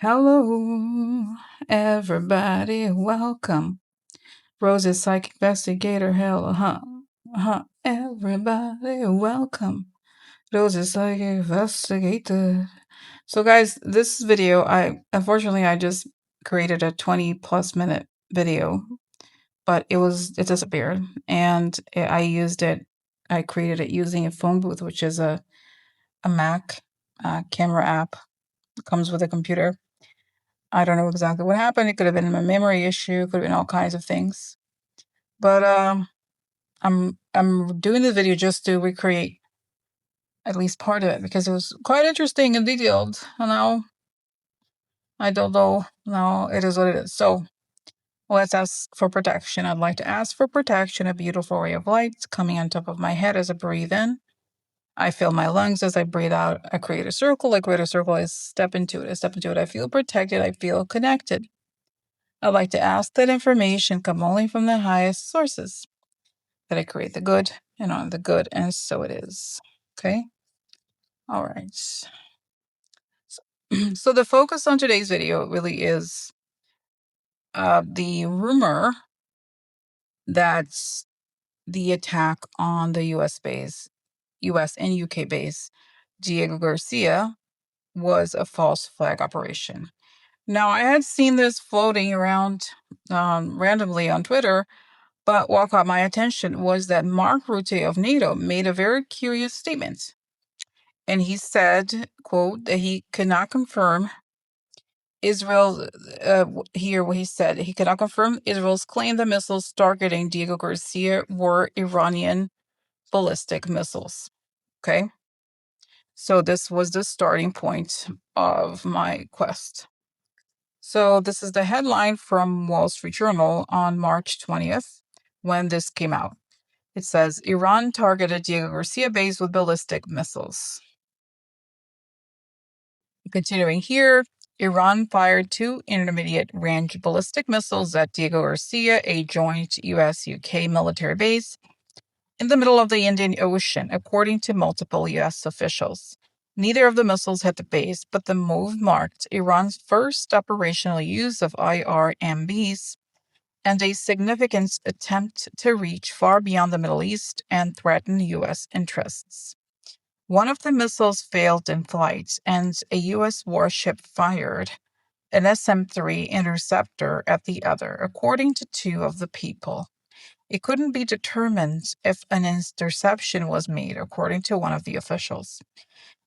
Hello, everybody, welcome. Rose's psychic investigator, everybody, welcome. Rose's psychic investigator. So, guys, this video, unfortunately I just created a 20+ minute video, but it disappeared, and I created it using a phone booth, which is a Mac camera app. It comes with a computer. I don't know exactly what happened. It could have been a memory issue. Could have been all kinds of things. But I'm doing this video just to recreate at least part of it because it was quite interesting and detailed. And now I don't know. Now it is what it is. So let's ask for protection. I'd like to ask for protection. A beautiful ray of light coming on top of my head as I breathe in. I fill my lungs as I breathe out. I create a circle. I create a circle. I step into it. I step into it. I feel protected. I feel connected. I'd like to ask that information come only from the highest sources, that I create the good and on the good, and so it is. Okay? All right. So the focus on today's video really is the rumor that the attack on the US and UK base, Diego Garcia, was a false flag operation. Now, I had seen this floating around randomly on Twitter, but what caught my attention was that Mark Rutte of NATO made a very curious statement. And he said, quote, that he could not confirm Israel, here what he said, he could not confirm Israel's claim that missiles targeting Diego Garcia were Iranian ballistic missiles. Okay? So this was the starting point of my quest. So this is the headline from Wall Street Journal on March 20th when this came out. It says, Iran targeted Diego Garcia base with ballistic missiles. Continuing here, Iran fired 2 intermediate-range ballistic missiles at Diego Garcia, a joint U.S.-UK military base, in the middle of the Indian Ocean, according to multiple U.S. officials. Neither of the missiles hit the base, but the move marked Iran's first operational use of IRMBs and a significant attempt to reach far beyond the Middle East and threaten U.S. interests. One of the missiles failed in flight, and a U.S. warship fired an SM-3 interceptor at the other, according to 2 of the people. It couldn't be determined if an interception was made, according to one of the officials.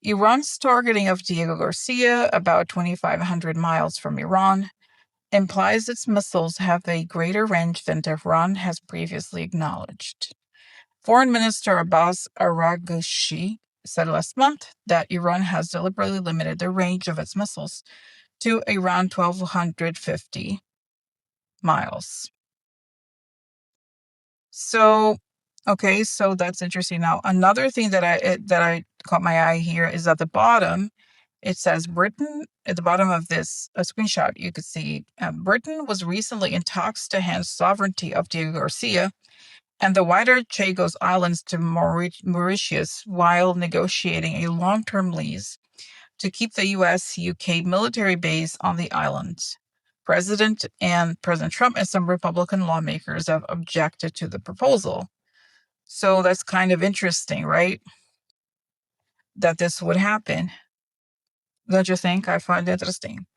Iran's targeting of Diego Garcia, about 2,500 miles from Iran, implies its missiles have a greater range than Tehran has previously acknowledged. Foreign Minister Abbas Araghchi said last month that Iran has deliberately limited the range of its missiles to around 1,250 miles. So, okay, so that's interesting. Now, another thing that I caught my eye here is at the bottom. It says Britain, at the bottom of this screenshot, you could see Britain was recently in talks to hand sovereignty of Diego Garcia and the wider Chagos Islands to Mauritius while negotiating a long-term lease to keep the U.S.-UK military base on the island. President Trump and some Republican lawmakers have objected to the proposal. So that's kind of interesting, right? That this would happen. Don't you think? I find it interesting.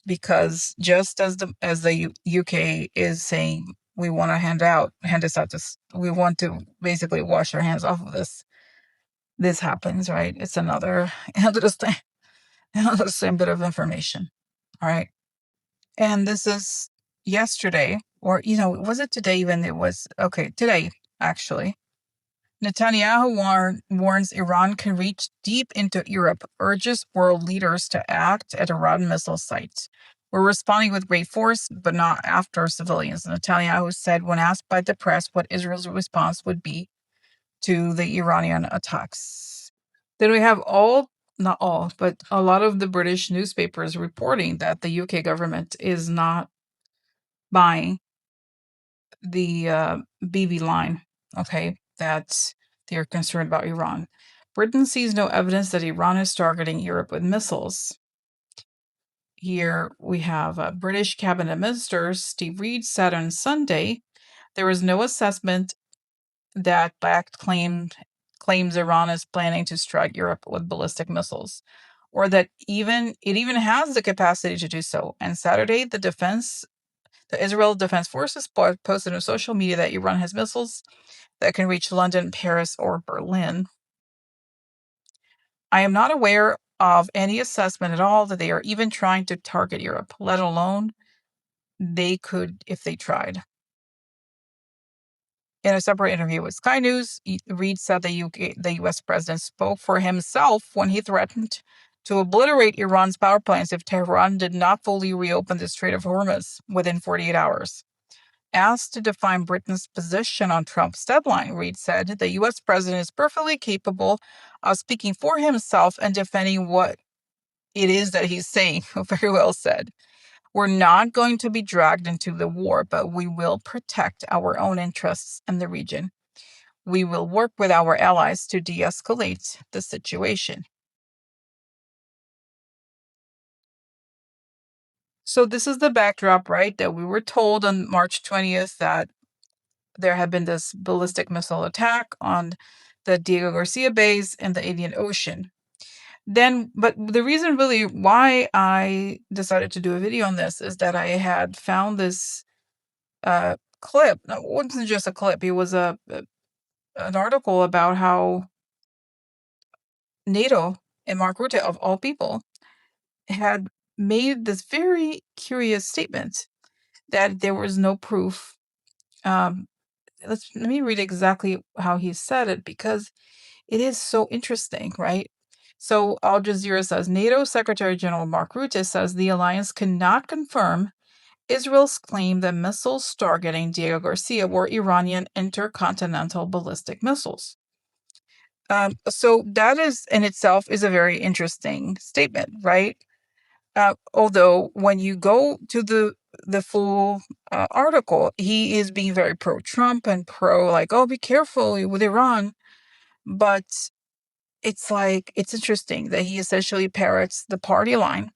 Because just as the UK is saying we want to hand this out, we want to basically wash our hands off of this. This happens, right? It's another same bit of information. All right. And this is yesterday, or, was it today even? It was, okay, today, actually. Netanyahu warns Iran can reach deep into Europe, urges world leaders to act at Iran missile sites. We're responding with great force, but not after civilians, Netanyahu said when asked by the press what Israel's response would be to the Iranian attacks. Then we have not all, but a lot of the British newspapers reporting that the UK government is not buying the BB line, okay, that they're concerned about Iran. Britain sees no evidence that Iran is targeting Europe with missiles. Here we have British Cabinet Minister Steve Reid said on Sunday there was no assessment that backed claims Iran is planning to strike Europe with ballistic missiles, or that it even has the capacity to do so. And Saturday, the Israel Defense Forces posted on social media that Iran has missiles that can reach London, Paris, or Berlin. I am not aware of any assessment at all that they are even trying to target Europe, let alone they could if they tried. In a separate interview with Sky News, Reid said the U.S. president spoke for himself when he threatened to obliterate Iran's power plants if Tehran did not fully reopen the Strait of Hormuz within 48 hours. Asked to define Britain's position on Trump's deadline, Reid said the U.S. president is perfectly capable of speaking for himself and defending what it is that he's saying. Very well said. We're not going to be dragged into the war, but we will protect our own interests in the region. We will work with our allies to de-escalate the situation. So this is the backdrop, right? That we were told on March 20th that there had been this ballistic missile attack on the Diego Garcia base in the Indian Ocean. But the reason really why I decided to do a video on this is that I had found this clip. No, it wasn't just a clip. It was an article about how NATO and Mark Rutte, of all people, had made this very curious statement that there was no proof. Let me read exactly how he said it because it is so interesting, right? So Al Jazeera says NATO Secretary General Mark Rutte says the alliance cannot confirm Israel's claim that missiles targeting Diego Garcia were Iranian intercontinental ballistic missiles. So that is in itself is a very interesting statement, right? Although when you go to the full article, he is being very pro-Trump and like, oh, be careful with Iran. But it's interesting that he essentially parrots the party line,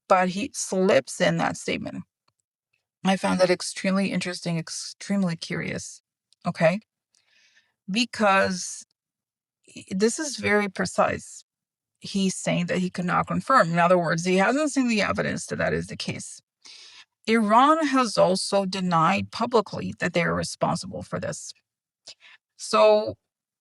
but he slips in that statement. I found that extremely interesting, extremely curious. Okay. Because this is very precise. He's saying that he cannot confirm. In other words, he hasn't seen the evidence that is the case. Iran has also denied publicly that they are responsible for this. So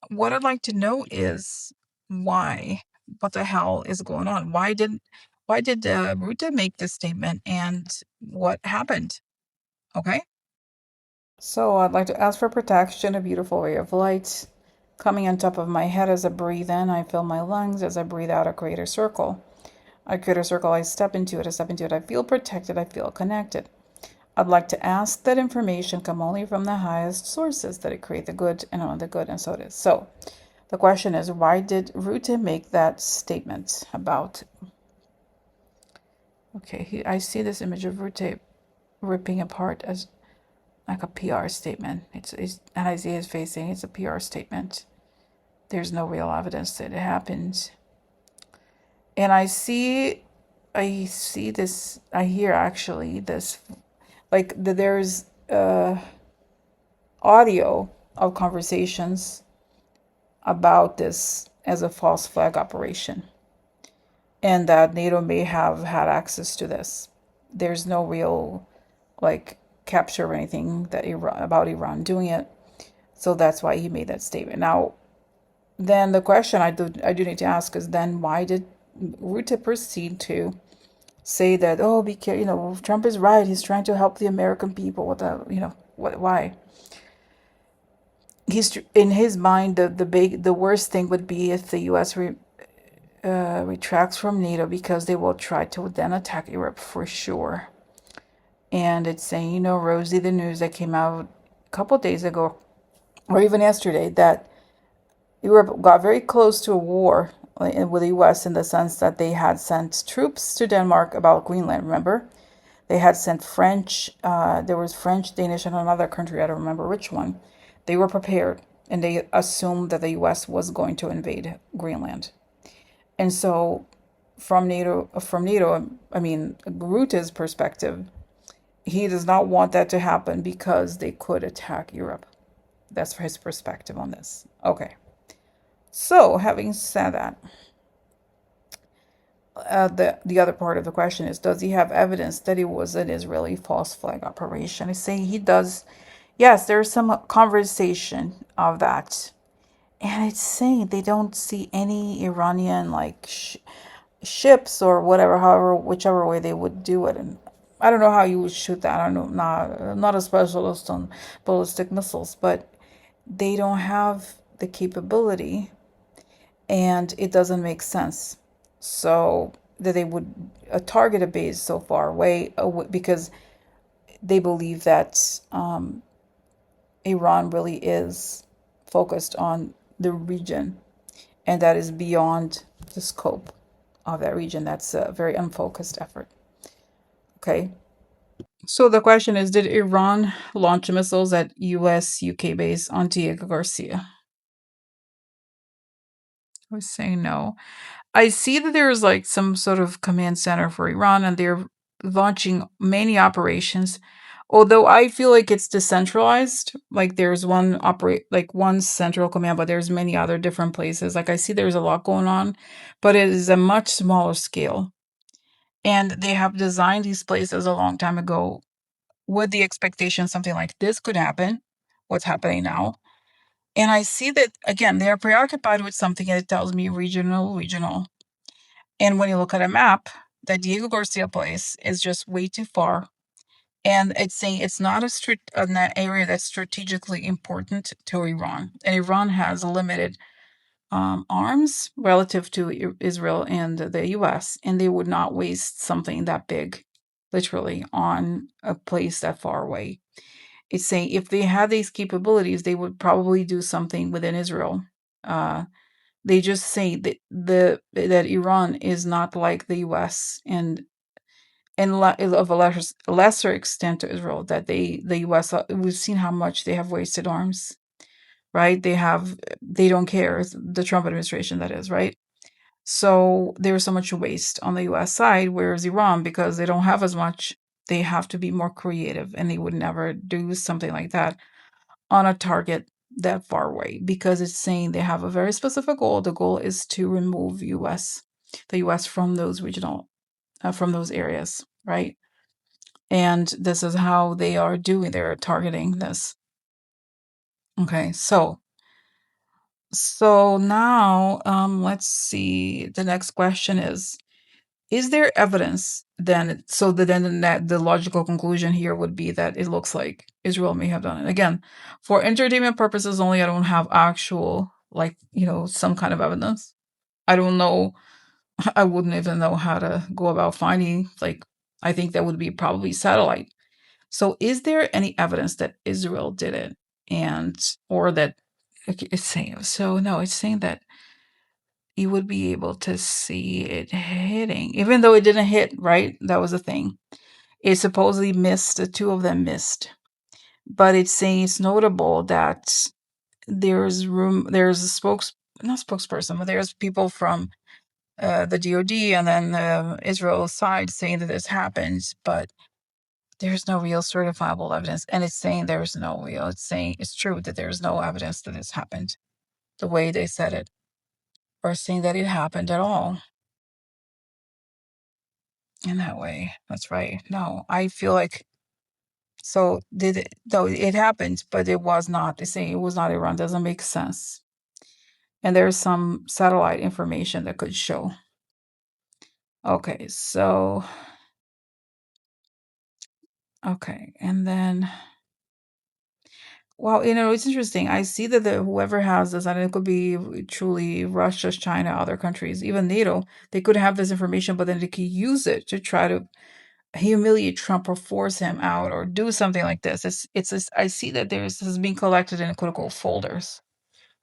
what I'd like to know is why? What the hell is going on? Why did Rutte make this statement and what happened? Okay. So I'd like to ask for protection, a beautiful ray of light coming on top of my head as I breathe in. I fill my lungs as I breathe out. I create a circle. I create a circle. I step into it. I feel protected. I feel connected. I'd like to ask that information come only from the highest sources, that it create the good and only the good, and so it is. So the question is, why did Rutte make that statement about... Okay, I see this image of Rutte ripping apart as like a PR statement. And I see his face saying it's a PR statement. There's no real evidence that it happened. And I hear actually this, like there's audio of conversations about this as a false flag operation, and that NATO may have had access to this. There's no real capture or anything about Iran doing it, so that's why he made that statement. Now, then the question I do need to ask is, then why did Rutte proceed to say that, oh, Trump is right, he's trying to help the American people? Why? He's in his mind, the worst thing would be if the U.S. retracts from NATO, because they will try to then attack Europe for sure. And it's saying, Rosie, the news that came out a couple of days ago, or even yesterday, that Europe got very close to a war with the U.S. in the sense that they had sent troops to Denmark about Greenland, remember? They had sent French, there was French, Danish, and another country, I don't remember which one. They were prepared, and they assumed that the U.S. was going to invade Greenland. And so from NATO, I mean, Rutte's perspective, he does not want that to happen because they could attack Europe. That's his perspective on this. Okay. So, having said that, the other part of the question is, does he have evidence that it was an Israeli false flag operation? I say he does. Yes, there's some conversation of that, and it's saying they don't see any Iranian like ships or whatever, however, whichever way they would do it. And I don't know how you would shoot that. I don't know, not a specialist on ballistic missiles, but they don't have the capability, and it doesn't make sense. So that they would target a base so far away, because they believe that Iran really is focused on the region, and that is beyond the scope of that region. That's a very unfocused effort. Okay. So the question is, did Iran launch missiles at US UK base on Diego Garcia? I was saying no. I see that there's like some sort of command center for Iran, and they're launching many operations. Although I feel like it's decentralized, like there's one central command, but there's many other different places. Like I see there's a lot going on, but it is a much smaller scale. And they have designed these places a long time ago with the expectation something like this could happen, what's happening now. And I see that again, they are preoccupied with something that tells me regional. And when you look at a map, the Diego Garcia place is just way too far. And it's saying it's not an area that's strategically important to Iran. And Iran has limited arms relative to Israel and the US, and they would not waste something that big, literally, on a place that far away. It's saying if they had these capabilities, they would probably do something within Israel. They just say that Iran is not like the U.S. and of a lesser extent to Israel, that the U.S. We've seen how much they have wasted arms, right? They don't care, the Trump administration, that is, right? So there's so much waste on the U.S. side, whereas Iran, because they don't have as much, they have to be more creative, and they would never do something like that on a target that far away, because it's saying they have a very specific goal. The goal is to remove the U.S. from those from those areas, right? And this is how they're targeting this. Okay, so now let's see. The next question is there evidence then? So then the logical conclusion here would be that it looks like Israel may have done it. Again, for entertainment purposes only, I don't have actual, like, some kind of evidence. I don't know. I wouldn't even know how to go about finding, like, I think that would be probably satellite. So is there any evidence that Israel did it, or that it's saying, so no, it's saying that you would be able to see it hitting, even though it didn't hit, right? That was the thing. It supposedly missed, the two of them missed. But it's saying it's notable that there's not spokesperson, but there's people from the DOD and then the Israel side saying that this happened, but there's no real certifiable evidence. And it's saying it's saying it's true that there's no evidence that this happened the way they said it, or saying that it happened at all in that way. That's right. No, I feel like, so did it, though it happened, but it was not, they say it was not Iran, doesn't make sense. And there's some satellite information that could show. Okay, so, okay, and then, well, it's interesting. I see that whoever has this, and it could be truly Russia, China, other countries, even NATO, they could have this information, but then they could use it to try to humiliate Trump or force him out or do something like this. I see that this is being collected in critical folders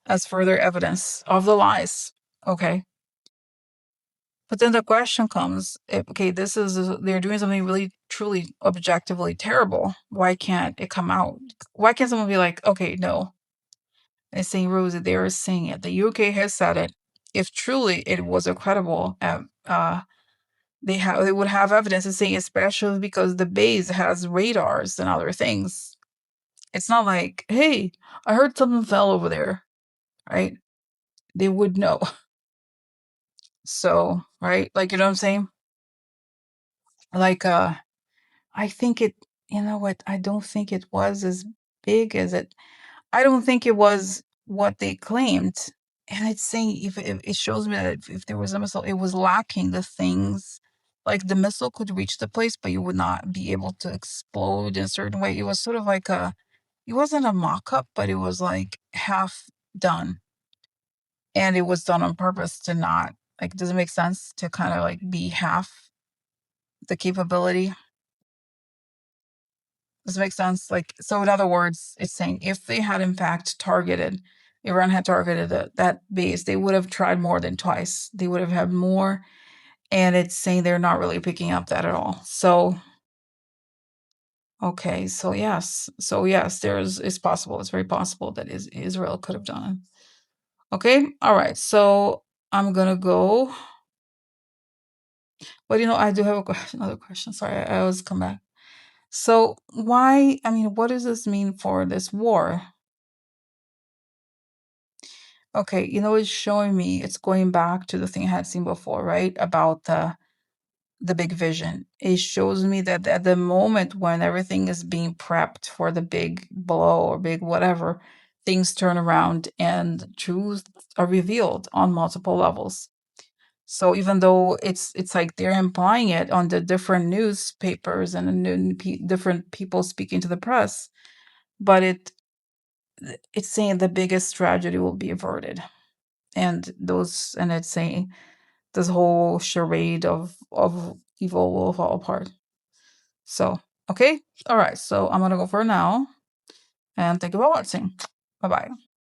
as further evidence of the lies. Okay. But then the question comes, okay, they're doing something really, truly, objectively terrible. Why can't it come out? Why can't someone be like, okay, no. And saying, Rosie, they are saying it. The UK has said it. If truly it was a credible they would have evidence to say, especially because the base has radars and other things. It's not like, hey, I heard something fell over there, right? They would know. So, right? Like, you know what I'm saying? Like, I think it, you know what? I don't think it was as big as it, I don't think it was what they claimed. And it's saying, if it shows me that if there was a missile, it was lacking the things. Like the missile could reach the place, but you would not be able to explode in a certain way. It was sort of like it wasn't a mock up, but it was like half done. And it was done on purpose to not, like, does it make sense to kind of like be half the capability? Does it make sense? Like, so in other words, it's saying if they had in fact targeted, Iran had targeted that base, they would have tried more than twice. They would have had more. And it's saying they're not really picking up that at all. So, okay. So yes. So yes, it's possible. It's very possible that Israel could have done it. Okay. All right. So I'm going to go. But I do have another question. Sorry. I always come back. So why, what does this mean for this war? Okay, it's showing me, it's going back to the thing I had seen before, right? About the big vision. It shows me that at the moment when everything is being prepped for the big blow or big whatever, things turn around and truths are revealed on multiple levels. So even though it's like they're implying it on the different newspapers and different people speaking to the press, but it's saying the biggest tragedy will be averted. And it's saying this whole charade of evil will fall apart. So, okay, all right. So I'm gonna go for now, and thank you for watching. Bye bye.